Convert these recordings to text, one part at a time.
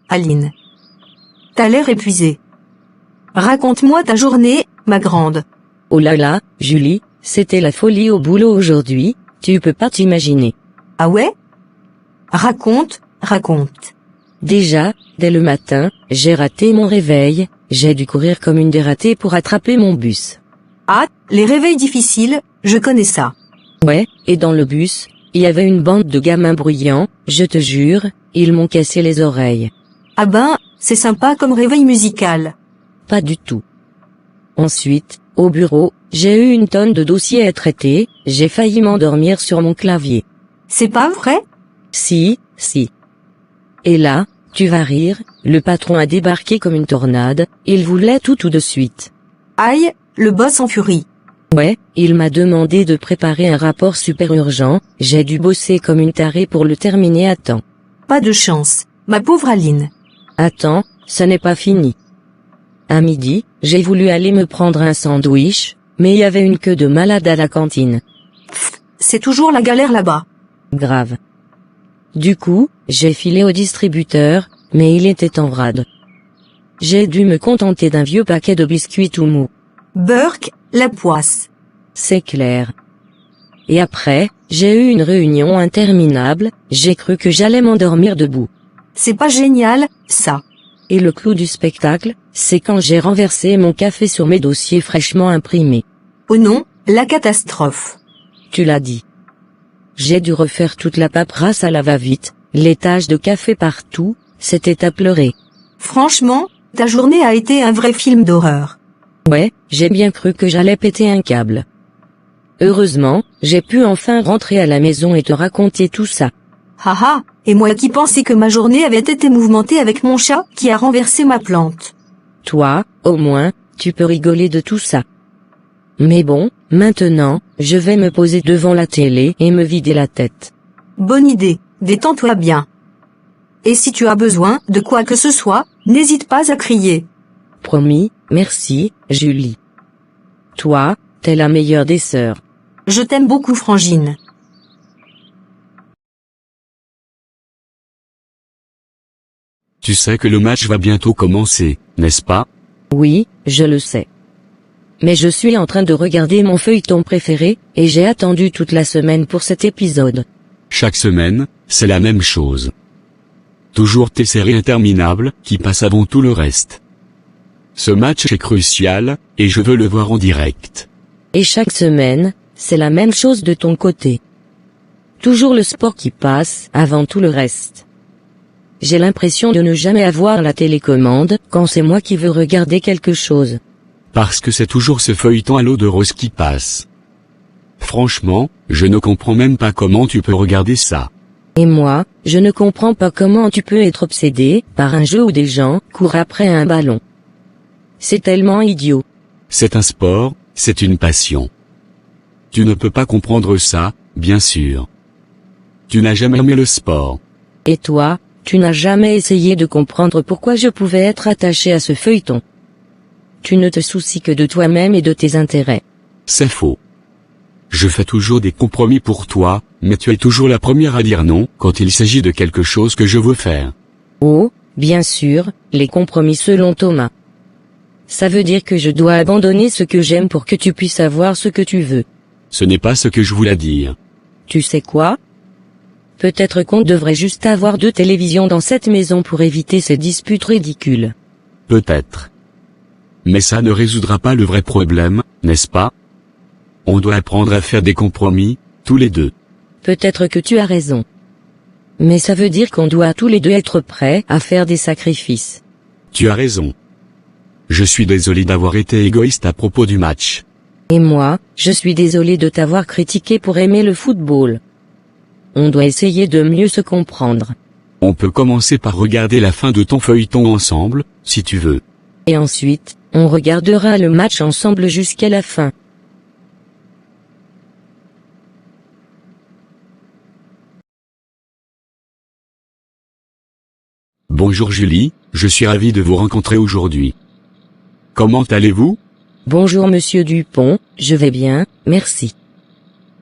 Aline. T'as l'air épuisée. Raconte-moi ta journée, ma grande. Oh là là, Julie, c'était la folie au boulot aujourd'hui, tu peux pas t'imaginer. Ah ouais? Raconte. Déjà, dès le matin, j'ai raté mon réveil, j'ai dû courir comme une dératée pour attraper mon bus. Ah, les réveils difficiles, je connais ça. Ouais, et dans le bus, il y avait une bande de gamins bruyants, je te jure, ils m'ont cassé les oreilles. Ah ben, c'est sympa comme réveil musical. Pas du tout. Ensuite, au bureau, j'ai eu une tonne de dossiers à traiter, j'ai failli m'endormir sur mon clavier. C'est pas vrai? Si. Et là, tu vas rire, le patron a débarqué comme une tornade, il voulait tout de suite. Aïe, le boss en furie. Ouais, il m'a demandé de préparer un rapport super urgent, j'ai dû bosser comme une tarée pour le terminer à temps. Pas de chance, ma pauvre Aline. Attends, ce n'est pas fini. À midi, j'ai voulu aller me prendre un sandwich, mais il y avait une queue de malade à la cantine. C'est toujours la galère là-bas. Grave. Du coup, j'ai filé au distributeur, mais il était en vrac. J'ai dû me contenter d'un vieux paquet de biscuits tout mous. Burk, la poisse. C'est clair. Et après, j'ai eu une réunion interminable, j'ai cru que j'allais m'endormir debout. C'est pas génial, ça. Et le clou du spectacle, c'est quand j'ai renversé mon café sur mes dossiers fraîchement imprimés. Oh non, la catastrophe. Tu l'as dit. J'ai dû refaire toute la paperasse à la va-vite, les taches de café partout, c'était à pleurer. Franchement, ta journée a été un vrai film d'horreur. Ouais, j'ai bien cru que j'allais péter un câble. Heureusement, j'ai pu enfin rentrer à la maison et te raconter tout ça. Haha, et moi qui pensais que ma journée avait été mouvementée avec mon chat qui a renversé ma plante. Toi, au moins, tu peux rigoler de tout ça. Mais bon, maintenant, je vais me poser devant la télé et me vider la tête. Bonne idée, détends-toi bien. Et si tu as besoin de quoi que ce soit, n'hésite pas à crier. Promis, merci, Julie. Toi, t'es la meilleure des sœurs. Je t'aime beaucoup, Frangine. Tu sais que le match va bientôt commencer, n'est-ce pas? Oui, je le sais. Mais je suis en train de regarder mon feuilleton préféré, et j'ai attendu toute la semaine pour cet épisode. Chaque semaine, c'est la même chose. Toujours tes séries interminables, qui passent avant tout le reste. Ce match est crucial, et je veux le voir en direct. Et chaque semaine, c'est la même chose de ton côté. Toujours le sport qui passe, avant tout le reste. J'ai l'impression de ne jamais avoir la télécommande, quand c'est moi qui veux regarder quelque chose. Parce que c'est toujours ce feuilleton à l'eau de rose qui passe. Franchement, je ne comprends même pas comment tu peux regarder ça. Et moi, je ne comprends pas comment tu peux être obsédé par un jeu où des gens courent après un ballon. C'est tellement idiot. C'est un sport, c'est une passion. Tu ne peux pas comprendre ça, bien sûr. Tu n'as jamais aimé le sport. Et toi, tu n'as jamais essayé de comprendre pourquoi je pouvais être attaché à ce feuilleton. Tu ne te soucies que de toi-même et de tes intérêts. C'est faux. Je fais toujours des compromis pour toi, mais tu es toujours la première à dire non quand il s'agit de quelque chose que je veux faire. Oh, bien sûr, les compromis selon Thomas. Ça veut dire que je dois abandonner ce que j'aime pour que tu puisses avoir ce que tu veux. Ce n'est pas ce que je voulais dire. Tu sais quoi? Peut-être qu'on devrait juste avoir 2 télévisions dans cette maison pour éviter ces disputes ridicules. Peut-être. Mais ça ne résoudra pas le vrai problème, n'est-ce pas? On doit apprendre à faire des compromis, tous les deux. Peut-être que tu as raison. Mais ça veut dire qu'on doit tous les deux être prêts à faire des sacrifices. Tu as raison. Je suis désolé d'avoir été égoïste à propos du match. Et moi, je suis désolé de t'avoir critiqué pour aimer le football. On doit essayer de mieux se comprendre. On peut commencer par regarder la fin de ton feuilleton ensemble, si tu veux. Et ensuite, on regardera le match ensemble jusqu'à la fin. Bonjour Julie, je suis ravi de vous rencontrer aujourd'hui. Comment allez-vous? Bonjour Monsieur Dupont, je vais bien, merci.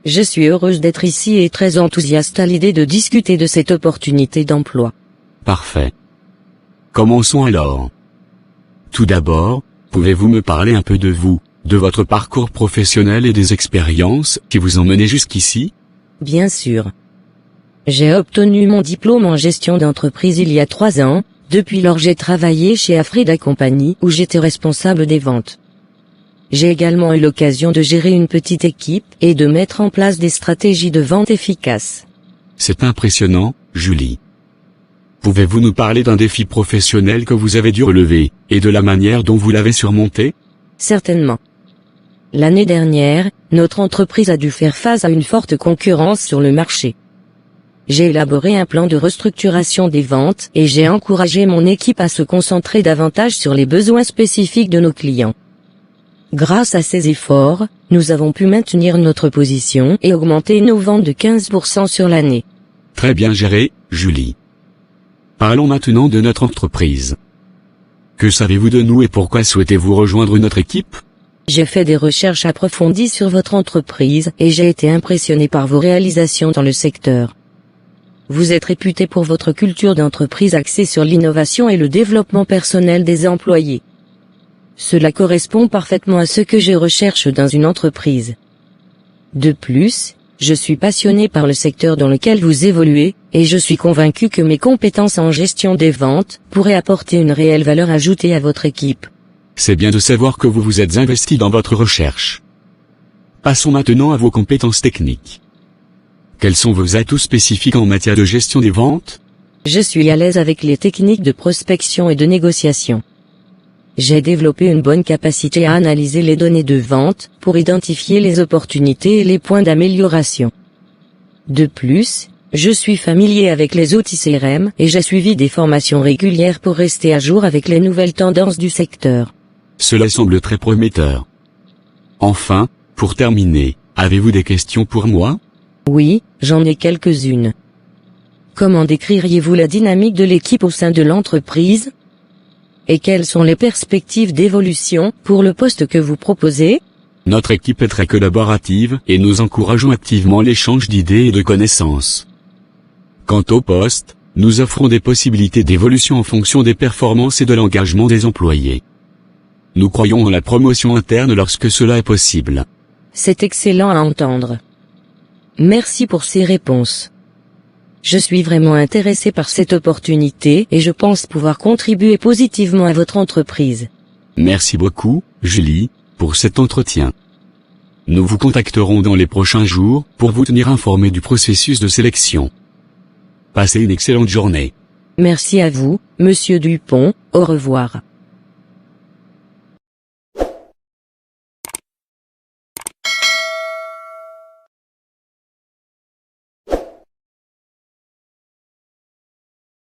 Je suis heureuse d'être ici et très enthousiaste à l'idée de discuter de cette opportunité d'emploi. Parfait. Commençons alors. Tout d'abord, pouvez-vous me parler un peu de vous, de votre parcours professionnel et des expériences qui vous ont mené jusqu'ici? Bien sûr. J'ai obtenu mon diplôme en gestion d'entreprise il y a 3 ans. Depuis lors j'ai travaillé chez Afrida Company où j'étais responsable des ventes. J'ai également eu l'occasion de gérer une petite équipe et de mettre en place des stratégies de vente efficaces. C'est impressionnant, Julie. Pouvez-vous nous parler d'un défi professionnel que vous avez dû relever, et de la manière dont vous l'avez surmonté? Certainement. L'année dernière, notre entreprise a dû faire face à une forte concurrence sur le marché. J'ai élaboré un plan de restructuration des ventes et j'ai encouragé mon équipe à se concentrer davantage sur les besoins spécifiques de nos clients. Grâce à ces efforts, nous avons pu maintenir notre position et augmenter nos ventes de 15% sur l'année. Très bien géré, Julie. Parlons maintenant de notre entreprise. Que savez-vous de nous et pourquoi souhaitez-vous rejoindre notre équipe? J'ai fait des recherches approfondies sur votre entreprise et j'ai été impressionné par vos réalisations dans le secteur. Vous êtes réputé pour votre culture d'entreprise axée sur l'innovation et le développement personnel des employés. Cela correspond parfaitement à ce que je recherche dans une entreprise. De plus, je suis passionné par le secteur dans lequel vous évoluez, et je suis convaincu que mes compétences en gestion des ventes pourraient apporter une réelle valeur ajoutée à votre équipe. C'est bien de savoir que vous vous êtes investi dans votre recherche. Passons maintenant à vos compétences techniques. Quels sont vos atouts spécifiques en matière de gestion des ventes? Je suis à l'aise avec les techniques de prospection et de négociation. J'ai développé une bonne capacité à analyser les données de vente pour identifier les opportunités et les points d'amélioration. De plus, je suis familier avec les outils CRM et j'ai suivi des formations régulières pour rester à jour avec les nouvelles tendances du secteur. Cela semble très prometteur. Enfin, pour terminer, avez-vous des questions pour moi? Oui, j'en ai quelques-unes. Comment décririez-vous la dynamique de l'équipe au sein de l'entreprise? Et quelles sont les perspectives d'évolution pour le poste que vous proposez? Notre équipe est très collaborative et nous encourageons activement l'échange d'idées et de connaissances. Quant au poste, nous offrons des possibilités d'évolution en fonction des performances et de l'engagement des employés. Nous croyons en la promotion interne lorsque cela est possible. C'est excellent à entendre. Merci pour ces réponses. Je suis vraiment intéressé par cette opportunité et je pense pouvoir contribuer positivement à votre entreprise. Merci beaucoup, Julie, pour cet entretien. Nous vous contacterons dans les prochains jours pour vous tenir informé du processus de sélection. Passez une excellente journée. Merci à vous, Monsieur Dupont, au revoir.